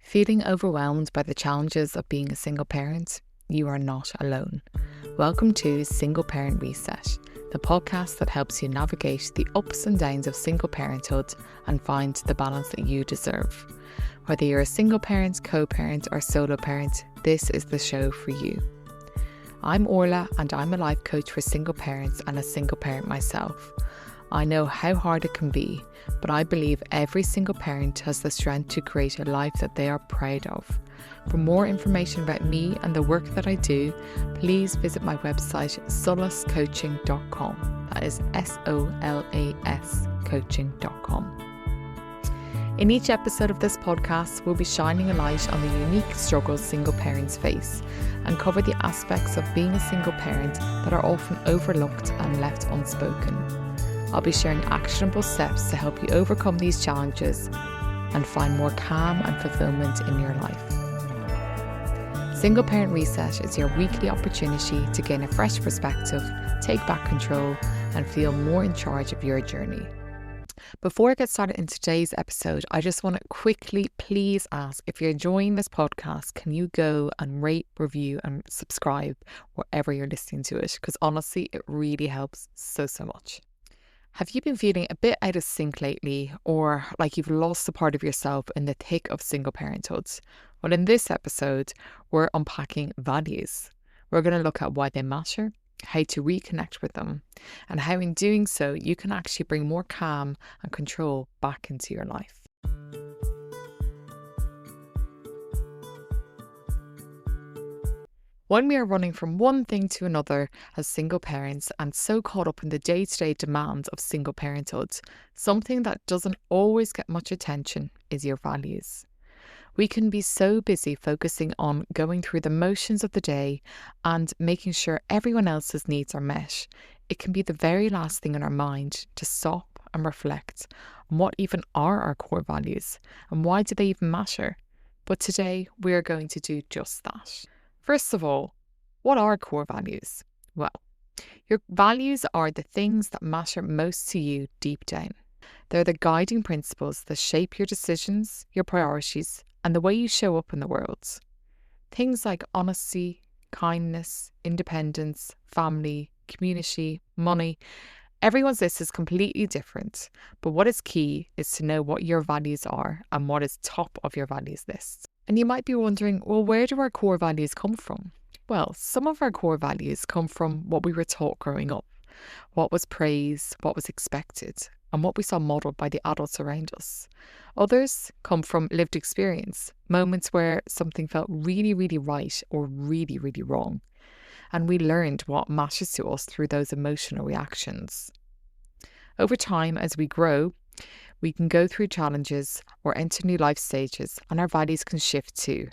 Feeling overwhelmed by the challenges of being a single parent? You are not alone. Welcome to Single Parent Reset, the podcast that helps you navigate the ups and downs of single parenthood and find the balance that you deserve. Whether you're a single parent, co-parent or solo parent, this is the show for you. I'm Orla and I'm a life coach for single parents and a single parent myself. I know how hard it can be, but I believe every single parent has the strength to create a life that they are proud of. For more information about me and the work that I do, please visit my website solascoaching.com. That is SOLAS coaching.com. In each episode of this podcast, we'll be shining a light on the unique struggles single parents face and cover the aspects of being a single parent that are often overlooked and left unspoken. I'll be sharing actionable steps to help you overcome these challenges and find more calm and fulfillment in your life. Single Parent Reset is your weekly opportunity to gain a fresh perspective, take back control, and feel more in charge of your journey. Before I get started in today's episode, I just want to quickly please ask, if you're enjoying this podcast, can you go and rate, review and subscribe wherever you're listening to it? Because honestly, it really helps so much. Have you been feeling a bit out of sync lately, or like you've lost a part of yourself in the thick of single parenthood? Well, in this episode, we're unpacking values. We're going to look at why they matter, how to reconnect with them, and how in doing so, you can actually bring more calm and control back into your life. When we are running from one thing to another as single parents and so caught up in the day-to-day demands of single parenthood, something that doesn't always get much attention is your values. We can be so busy focusing on going through the motions of the day and making sure everyone else's needs are met. It can be the very last thing in our mind to stop and reflect on what even are our core values and why do they even matter. But today we are going to do just that. First of all, what are core values? Well, your values are the things that matter most to you deep down. They're the guiding principles that shape your decisions, your priorities, and the way you show up in the world. Things like honesty, kindness, independence, family, community, money. Everyone's list is completely different, but what is key is to know what your values are and what is top of your values list. And you might be wondering, well, where do our core values come from? Well, some of our core values come from what we were taught growing up, what was praised, what was expected, and what we saw modelled by the adults around us. Others come from lived experience, moments where something felt really right or really wrong. And we learned what matters to us through those emotional reactions. Over time, as we grow, we can go through challenges or enter new life stages, and our values can shift too,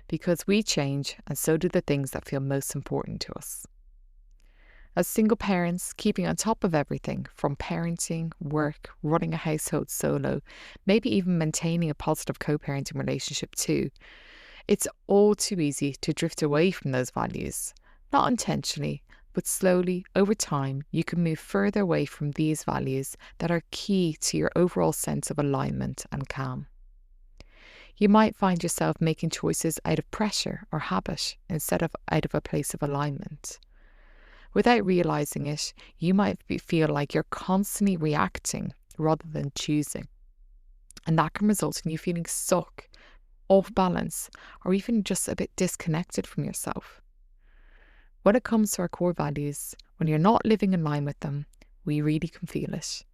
because we change and so do the things that feel most important to us. As single parents, keeping on top of everything from parenting, work, running a household solo, maybe even maintaining a positive co-parenting relationship too, it's all too easy to drift away from those values. Not intentionally, but slowly, over time, you can move further away from these values that are key to your overall sense of alignment and calm. You might find yourself making choices out of pressure or habit instead of out of a place of alignment. Without realising it, you might feel like you're constantly reacting rather than choosing. And that can result in you feeling stuck, off balance, or even just a bit disconnected from yourself. When it comes to our core values, when you're not living in line with them, we really can feel it.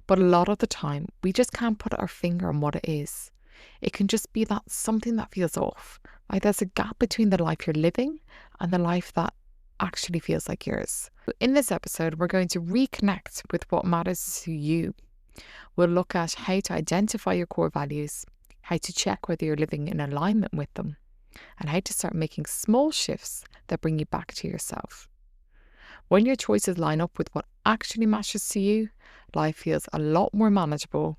But a lot of the time, we just can't put our finger on what it is. It can just be that something that feels off. Like there's a gap between the life you're living and the life that actually feels like yours. In this episode, we're going to reconnect with what matters to you. We'll look at how to identify your core values, how to check whether you're living in alignment with them, and how to start making small shifts that bring you back to yourself. When your choices line up with what actually matters to you, life feels a lot more manageable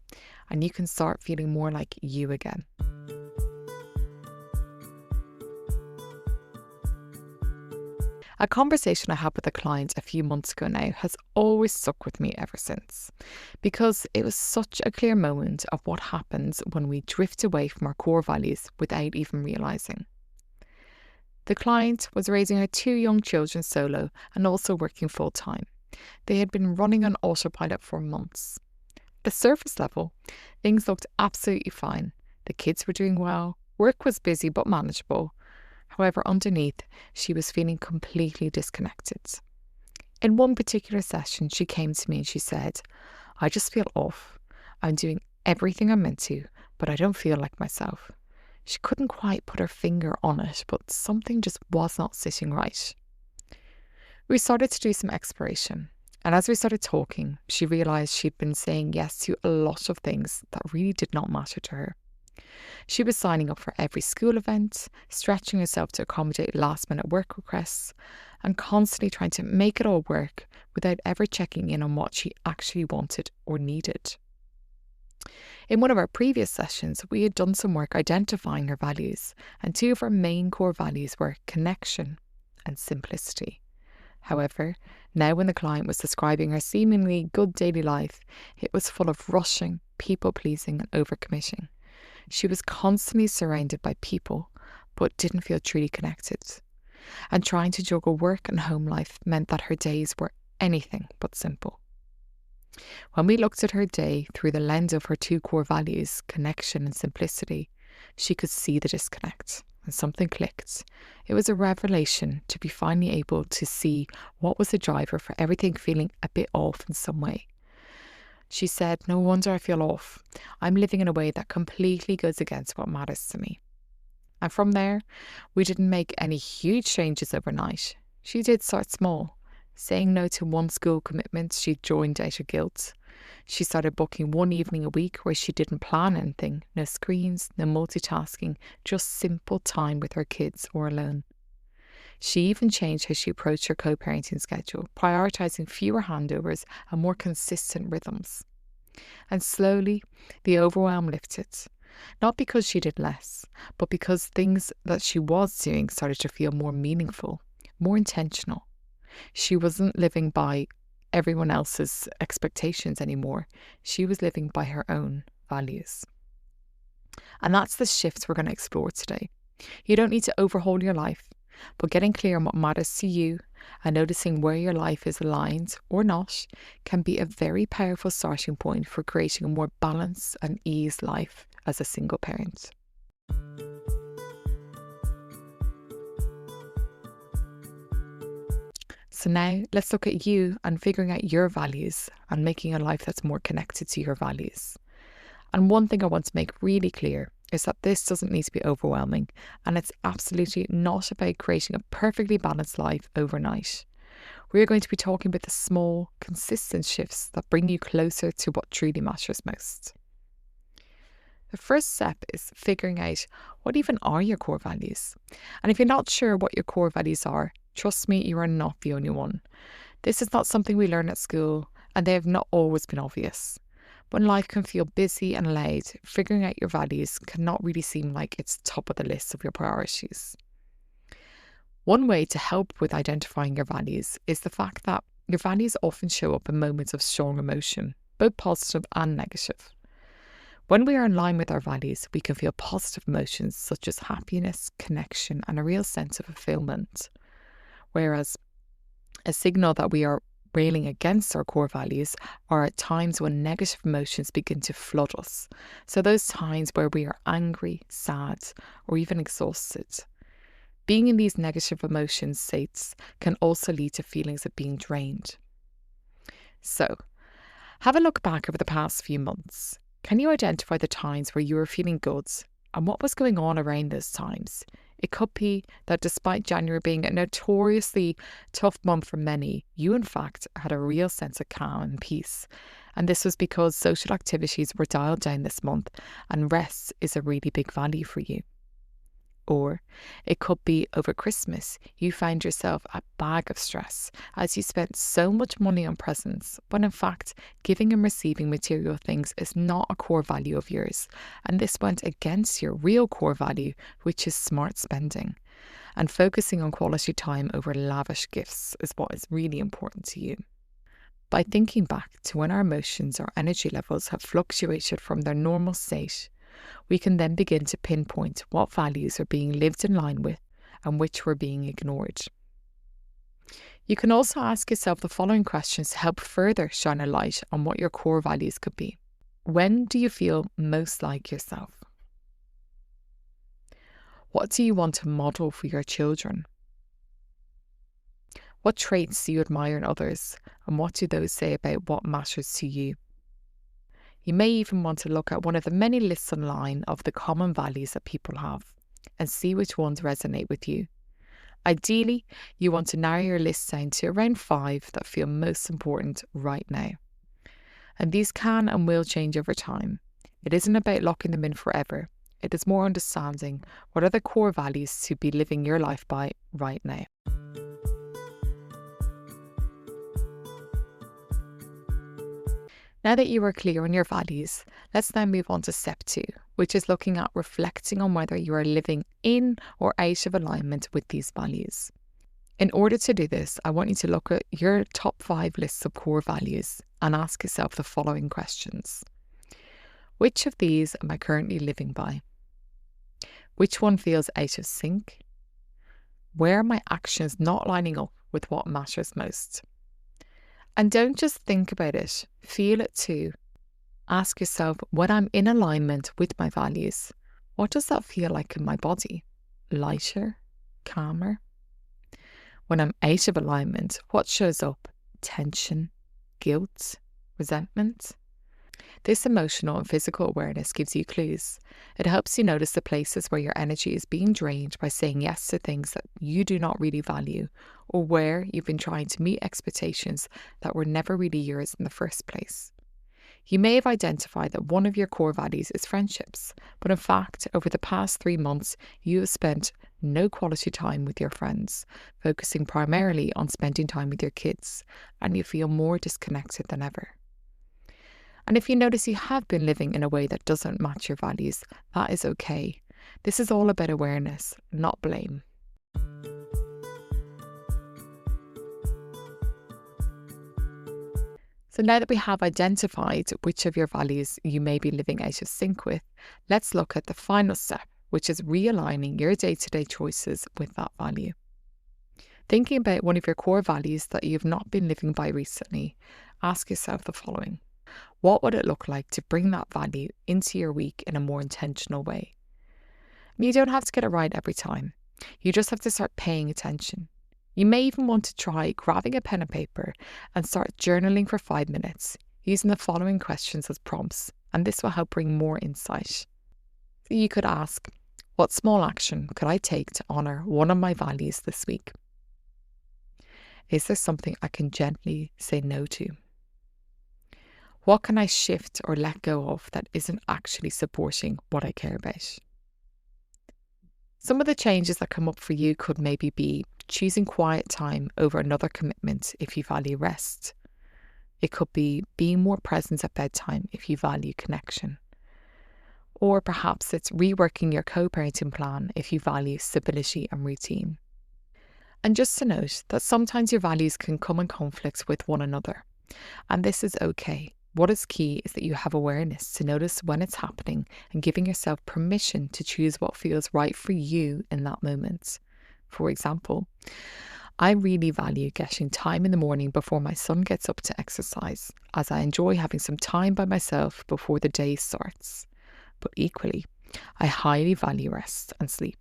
and you can start feeling more like you again. A conversation I had with a client a few months ago now has always stuck with me ever since, because it was such a clear moment of what happens when we drift away from our core values without even realising. The client was raising her two young children solo and also working full time. They had been running on autopilot for months. The surface level, things looked absolutely fine. The kids were doing well, work was busy but manageable. However, underneath, she was feeling completely disconnected. In one particular session, she came to me and she said, "I just feel off. I'm doing everything I'm meant to, but I don't feel like myself." She couldn't quite put her finger on it, but something just was not sitting right. We started to do some exploration. And as we started talking, she realised she'd been saying yes to a lot of things that really did not matter to her. She was signing up for every school event, stretching herself to accommodate last minute work requests, and constantly trying to make it all work without ever checking in on what she actually wanted or needed. In one of our previous sessions, we had done some work identifying her values, and two of her main core values were connection and simplicity. However, now when the client was describing her seemingly good daily life, it was full of rushing, people pleasing, and overcommitting. She was constantly surrounded by people, but didn't feel truly connected. And trying to juggle work and home life meant that her days were anything but simple. When we looked at her day through the lens of her two core values, connection and simplicity, she could see the disconnect, and something clicked. It was a revelation to be finally able to see what was the driver for everything feeling a bit off in some way. She said, "No wonder I feel off. I'm living in a way that completely goes against what matters to me." And from there, we didn't make any huge changes overnight. She did start small, saying no to one school commitment she joined out of guilt. She started booking one evening a week where she didn't plan anything, no screens, no multitasking, just simple time with her kids or alone. She even changed how she approached her co-parenting schedule, prioritising fewer handovers and more consistent rhythms. And slowly, the overwhelm lifted. Not because she did less, but because things that she was doing started to feel more meaningful, more intentional. She wasn't living by everyone else's expectations anymore. She was living by her own values. And that's the shift we're going to explore today. You don't need to overhaul your life, but getting clear on what matters to you and noticing where your life is aligned or not can be a very powerful starting point for creating a more balanced and eased life as a single parent. So now let's look at you and figuring out your values and making a life that's more connected to your values. And one thing I want to make really clear is that this doesn't need to be overwhelming, and it's absolutely not about creating a perfectly balanced life overnight. We're going to be talking about the small, consistent shifts that bring you closer to what truly matters most. The first step is figuring out what even are your core values. And if you're not sure what your core values are, trust me, you are not the only one. This is not something we learn at school, and they have not always been obvious. When life can feel busy and loud, figuring out your values cannot really seem like it's top of the list of your priorities. One way to help with identifying your values is the fact that your values often show up in moments of strong emotion, both positive and negative. When we are in line with our values, we can feel positive emotions such as happiness, connection, and a real sense of fulfillment. Whereas a signal that we are railing against our core values are at times when negative emotions begin to flood us. So those times where we are angry, sad, or even exhausted. Being in these negative emotion states can also lead to feelings of being drained. So, have a look back over the past few months. Can you identify the times where you were feeling good and what was going on around those times? It could be that despite January being a notoriously tough month for many, you in fact had a real sense of calm and peace. And this was because social activities were dialed down this month and rest is a really big value for you. Or it could be over Christmas, you found yourself a bag of stress as you spent so much money on presents, when in fact, giving and receiving material things is not a core value of yours. And this went against your real core value, which is smart spending. And focusing on quality time over lavish gifts is what is really important to you. By thinking back to when our emotions or energy levels have fluctuated from their normal state, we can then begin to pinpoint what values are being lived in line with and which were being ignored. You can also ask yourself the following questions to help further shine a light on what your core values could be. When do you feel most like yourself? What do you want to model for your children? What traits do you admire in others, and what do those say about what matters to you? You may even want to look at one of the many lists online of the common values that people have and see which ones resonate with you. Ideally, you want to narrow your list down to around 5 that feel most important right now. And these can and will change over time. It isn't about locking them in forever. It is more understanding what are the core values to be living your life by right now. Now that you are clear on your values, let's now move on to step 2, which is looking at reflecting on whether you are living in or out of alignment with these values. In order to do this, I want you to look at your top 5 lists of core values and ask yourself the following questions. Which of these am I currently living by? Which one feels out of sync? Where are my actions not lining up with what matters most? And don't just think about it, feel it too. Ask yourself, when I'm in alignment with my values, what does that feel like in my body? Lighter? Calmer? When I'm out of alignment, what shows up? Tension? Guilt? Resentment? This emotional and physical awareness gives you clues. It helps you notice the places where your energy is being drained by saying yes to things that you do not really value, or where you've been trying to meet expectations that were never really yours in the first place. You may have identified that one of your core values is friendships, but in fact, over the past 3 months, you have spent no quality time with your friends, focusing primarily on spending time with your kids, and you feel more disconnected than ever. And if you notice you have been living in a way that doesn't match your values, that is okay. This is all about awareness, not blame. So now that we have identified which of your values you may be living out of sync with, let's look at the final step, which is realigning your day-to-day choices with that value. Thinking about one of your core values that you've not been living by recently, ask yourself the following. What would it look like to bring that value into your week in a more intentional way? And you don't have to get it right every time. You just have to start paying attention. You may even want to try grabbing a pen and paper and start journaling for 5 minutes, using the following questions as prompts, and this will help bring more insight. So you could ask, what small action could I take to honour one of my values this week? Is there something I can gently say no to? What can I shift or let go of that isn't actually supporting what I care about? Some of the changes that come up for you could maybe be choosing quiet time over another commitment if you value rest. It could be being more present at bedtime if you value connection. Or perhaps it's reworking your co-parenting plan if you value stability and routine. And just to note that sometimes your values can come in conflict with one another, and this is okay. What is key is that you have awareness to notice when it's happening and giving yourself permission to choose what feels right for you in that moment. For example, I really value getting time in the morning before my son gets up to exercise, as I enjoy having some time by myself before the day starts. But equally, I highly value rest and sleep.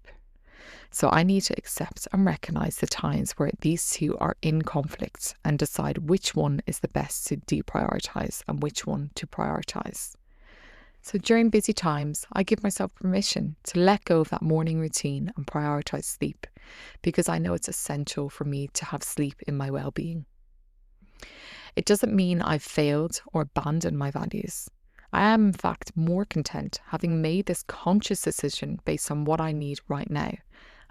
So I need to accept and recognise the times where these two are in conflict and decide which one is the best to deprioritise and which one to prioritise. So during busy times, I give myself permission to let go of that morning routine and prioritise sleep, because I know it's essential for me to have sleep in my well-being. It doesn't mean I've failed or abandoned my values. I am in fact more content having made this conscious decision based on what I need right now.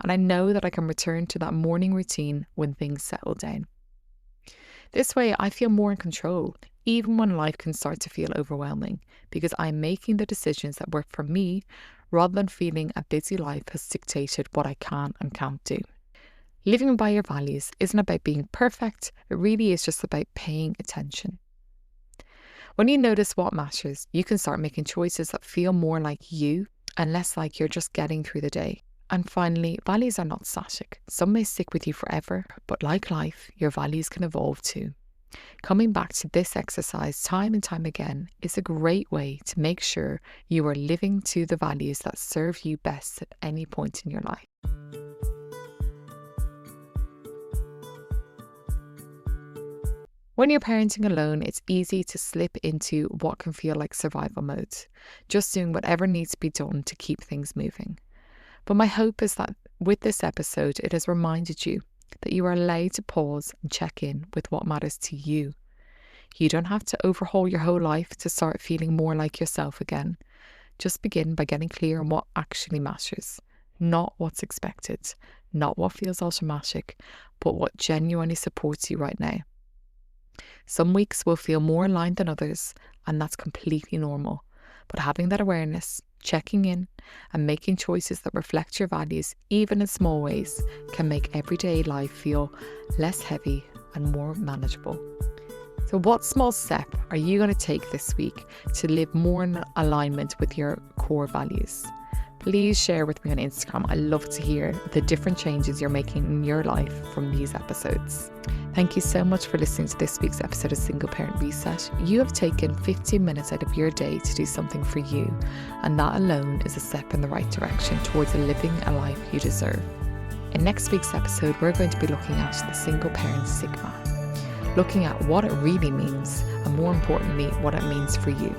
And I know that I can return to that morning routine when things settle down. This way, I feel more in control, even when life can start to feel overwhelming, because I'm making the decisions that work for me rather than feeling a busy life has dictated what I can and can't do. Living by your values isn't about being perfect, it really is just about paying attention. When you notice what matters, you can start making choices that feel more like you and less like you're just getting through the day. And finally, values are not static. Some may stick with you forever, but like life, your values can evolve too. Coming back to this exercise time and time again is a great way to make sure you are living to the values that serve you best at any point in your life. When you're parenting alone, it's easy to slip into what can feel like survival mode, just doing whatever needs to be done to keep things moving. But my hope is that with this episode, it has reminded you that you are allowed to pause and check in with what matters to you. You don't have to overhaul your whole life to start feeling more like yourself again. Just begin by getting clear on what actually matters, not what's expected, not what feels automatic, but what genuinely supports you right now. Some weeks will feel more aligned than others, and that's completely normal. But having that awareness, checking in, and making choices that reflect your values, even in small ways, can make everyday life feel less heavy and more manageable. So, what small step are you going to take this week to live more in alignment with your core values? Please share with me on Instagram. I love to hear the different changes you're making in your life from these episodes. Thank you so much for listening to this week's episode of Single Parent Reset. You have taken 15 minutes out of your day to do something for you, and that alone is a step in the right direction towards living a life you deserve. In next week's episode, we're going to be looking at the single parent stigma, looking at what it really means, and more importantly, what it means for you.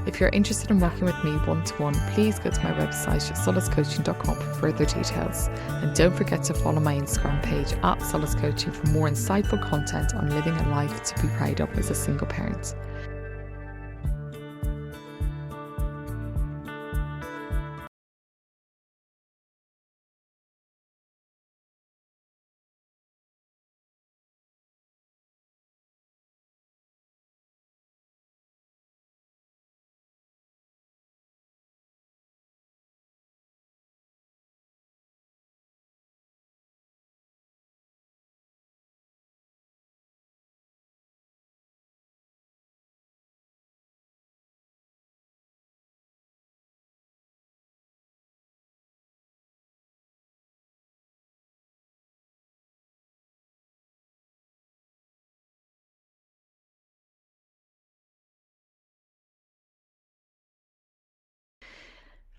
If you're interested in working with me one-to-one, please go to my website, solacecoaching.com, for further details. And don't forget to follow my Instagram page @solacecoaching for more insightful content on living a life to be proud of as a single parent.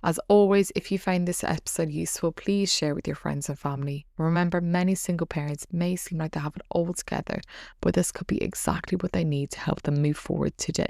As always, if you find this episode useful, please share with your friends and family. Remember, many single parents may seem like they have it all together, but this could be exactly what they need to help them move forward today.